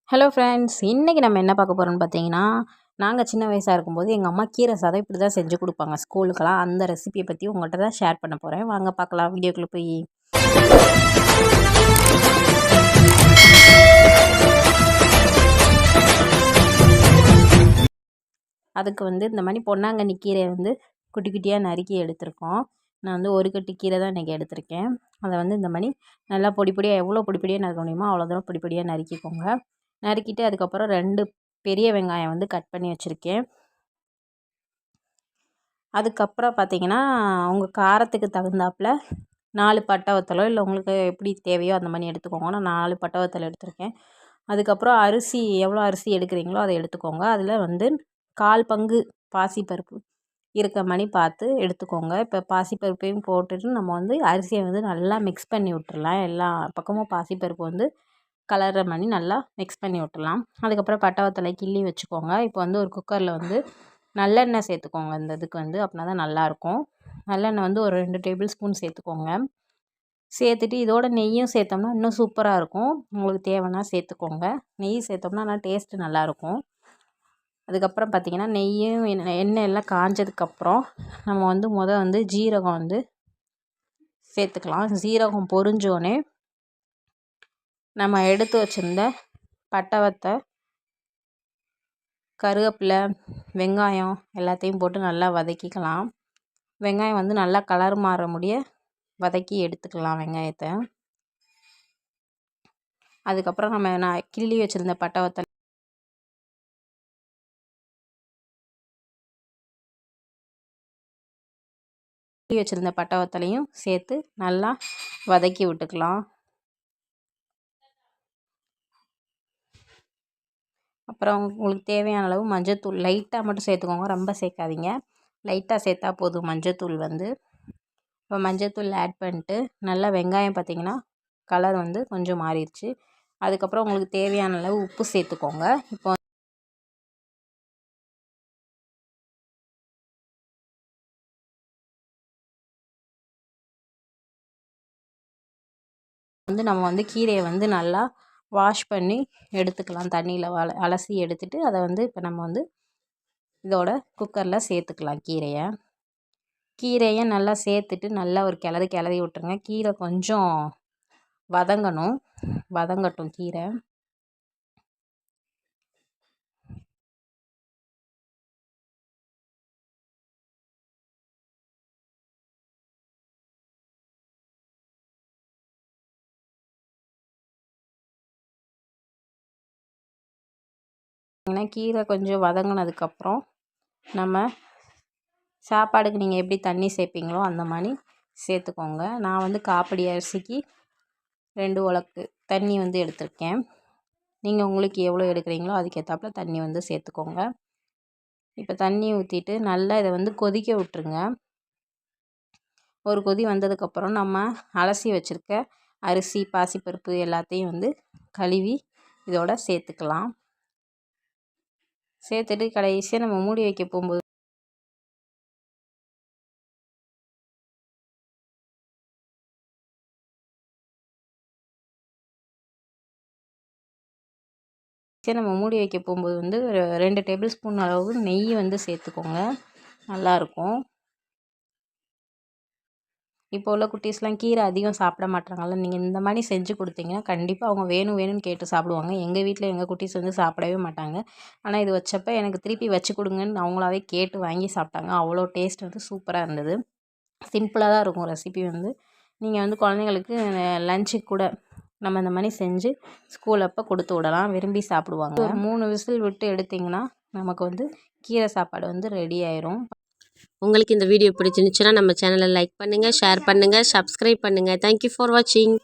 Hello friends, இன்றைக்கி நம்ம என்ன பார்க்க போகிறோம்னு பார்த்தீங்கன்னா, நாங்கள் சின்ன வயசாக இருக்கும்போது எங்கள் அம்மா கீரை சாதம் இப்படி தான் செஞ்சு கொடுப்பாங்க ஸ்கூலுக்கெல்லாம். அந்த ரெசிபியை பற்றி உங்கள்கிட்ட தான் ஷேர் பண்ண போகிறேன். வாங்க பார்க்கலாம் வீடியோக்குள்ளே போய். அதுக்கு இந்த மாதிரி பொன்னாங்கண்ணி கீரையை குட்டி குட்டியாக நறுக்கி எடுத்திருக்கோம். நான் ஒரு கட்டு கீரை தான் இன்றைக்கி எடுத்திருக்கேன். அதை இந்த மாதிரி நல்லா பொடி பொடியாக எவ்வளோ பொடி பொடியாக நறுக்க முடியுமோ அவ்வளோ தூரம் பொடி பொடியாக நறுக்கிக்கோங்க. நறுக்கிட்டு அதுக்கப்புறம் 2 பெரிய வெங்காயம் கட் பண்ணி வச்சுருக்கேன். அதுக்கப்புறம் பார்த்திங்கன்னா, உங்கள் காரத்துக்கு தகுந்தாப்பில் 4 பட்டை வத்தலோ இல்லை உங்களுக்கு எப்படி தேவையோ அந்த மாதிரி எடுத்துக்கோங்க. நான் 4 பட்டை வத்தல் எடுத்திருக்கேன். அதுக்கப்புறம் அரிசி எவ்வளோ அரிசி எடுக்கிறீங்களோ அதை எடுத்துக்கோங்க. அதில் 1/4 பங்கு பாசிப்பருப்பு இருக்க மாதிரி பார்த்து எடுத்துக்கோங்க. இப்போ பாசிப்பருப்பையும் போட்டுட்டு நம்ம அரிசியை நல்லா மிக்ஸ் பண்ணி விட்டுறலாம். எல்லா பக்கமும் பாசிப்பருப்பு கலர்ற மாதிரி நல்லா மிக்ஸ் பண்ணி விட்டுடலாம். அதுக்கப்புறம் பட்டை வத்தலை கிள்ளி வச்சுக்கோங்க. இப்போ ஒரு குக்கரில் நல்லெண்ணெய் சேர்த்துக்கோங்க. இந்த இதுக்கு அப்படின்னா தான் நல்லாயிருக்கும். நல்லெண்ணெய் ஒரு 2 டேபிள் ஸ்பூன் சேர்த்துக்கோங்க. சேர்த்துட்டு இதோட நெய்யும் சேர்த்தோம்னா இன்னும் சூப்பராக இருக்கும். உங்களுக்கு தேவைன்னா சேர்த்துக்கோங்க. நெய் சேர்த்தோம்னா நல்லா டேஸ்ட்டு நல்லாயிருக்கும். அதுக்கப்புறம் பார்த்திங்கன்னா, நெய்யும் எண்ணெய் எல்லாம் காஞ்சதுக்கப்புறம் நம்ம ஜீரகம் சேர்த்துக்கலாம். ஜீரகம் பொரிஞ்சோடனே நம்ம எடுத்து வச்சுருந்த பட்டை வத்தை, கருவேப்பிலை, வெங்காயம் எல்லாத்தையும் போட்டு நல்லா வதக்கிக்கலாம். வெங்காயம் நல்லா கலர் மாற முடிய வதக்கி எடுத்துக்கலாம் வெங்காயத்தை. அதுக்கப்புறம் நான் கிள்ளி வச்சுருந்த பட்டை வத்தலையும் சேர்த்து நல்லா வதக்கி விட்டுக்கலாம். அப்புறம் உங்களுக்கு தேவையான அளவு மஞ்சத்தூள் லைட்டாக மட்டும் சேர்த்துக்கோங்க. ரொம்ப சேர்க்காதீங்க, லைட்டாக சேர்த்தா போதும். மஞ்சத்தூள் இப்போ மஞ்சத்தூள் ஆட் பண்ணிட்டு நல்லா வெங்காயம் பார்த்திங்கன்னா கலர் கொஞ்சம் மாறிடுச்சு. அதுக்கப்புறம் உங்களுக்கு தேவையான அளவு உப்பு சேர்த்துக்கோங்க. இப்போ நம்ம கீரையை நல்லா வாஷ் பண்ணி எடுத்துக்கலாம். தண்ணியில் அலசி எடுத்துட்டு அதை இப்போ நம்ம இதோட குக்கரில் சேர்த்துக்கலாம். கீரையை நல்லா சேர்த்துட்டு நல்லா ஒரு கிளறி விட்டுருங்க. கீரை கொஞ்சம் வதங்கட்டும் கீரை. கீரை கொஞ்சம் வதங்கினதுக்கப்புறம் நம்ம சாப்பாடுக்கு நீங்கள் எப்படி தண்ணி சேர்ப்பீங்களோ அந்த மாதிரி சேர்த்துக்கோங்க. நான் காப்படி அரிசிக்கு 2 உலக்கு தண்ணி எடுத்திருக்கேன். நீங்கள் உங்களுக்கு எவ்வளோ எடுக்கிறீங்களோ அதுக்கேற்றாப்புல தண்ணி சேர்த்துக்கோங்க. இப்போ தண்ணி ஊற்றிட்டு நல்லா இதை கொதிக்க விட்டுருங்க. ஒரு கொதி வந்ததுக்கப்புறம் நம்ம அலசி வச்சுருக்க அரிசி, பாசிப்பருப்பு எல்லாத்தையும் கழுவி இதோட சேர்த்துக்கலாம். சேர்த்துட்டு கடைசியாக நம்ம மூடி வைக்க போகும்போது ஒரு 2 டேபிள் ஸ்பூன் அளவு நெய் சேர்த்துக்கோங்க. நல்லாயிருக்கும். இப்போ உள்ள குட்டீஸ்லாம் கீரை அதிகம் சாப்பிட மாட்டாங்கல்ல. நீங்கள் இந்த மாதிரி செஞ்சு கொடுத்தீங்கன்னா கண்டிப்பாக அவங்க வேணும்னு கேட்டு சாப்பிடுவாங்க. எங்கள் வீட்டில் எங்கள் குட்டீஸ் சாப்பிடவே மாட்டாங்க. ஆனால் இது வச்சப்போ எனக்கு திருப்பி வச்சு கொடுங்கன்னு அவங்களாவே கேட்டு வாங்கி சாப்பிட்டாங்க. அவ்வளோ டேஸ்ட் சூப்பராக இருந்தது. சிம்பிளாக தான் இருக்கும் ரெசிபி. நீங்கள் குழந்தைங்களுக்கு லஞ்சுக்கு கூட நம்ம இந்த மாதிரி செஞ்சு ஸ்கூல் அப்போ கொடுத்து விடலாம். விரும்பி சாப்பிடுவாங்க. ஒரு 3 விசில் விட்டு எடுத்திங்கன்னா நமக்கு கீரை சாப்பாடு ரெடி ஆயிரும். உங்களுக்கு இந்த வீடியோ பிடிச்சிருந்துச்சுன்னா நம்ம சேனலை லைக் பண்ணுங்கள், ஷேர் பண்ணுங்கள், சப்ஸ்கிரைப் பண்ணுங்கள். தேங்க்யூ ஃபார் வாட்சிங்.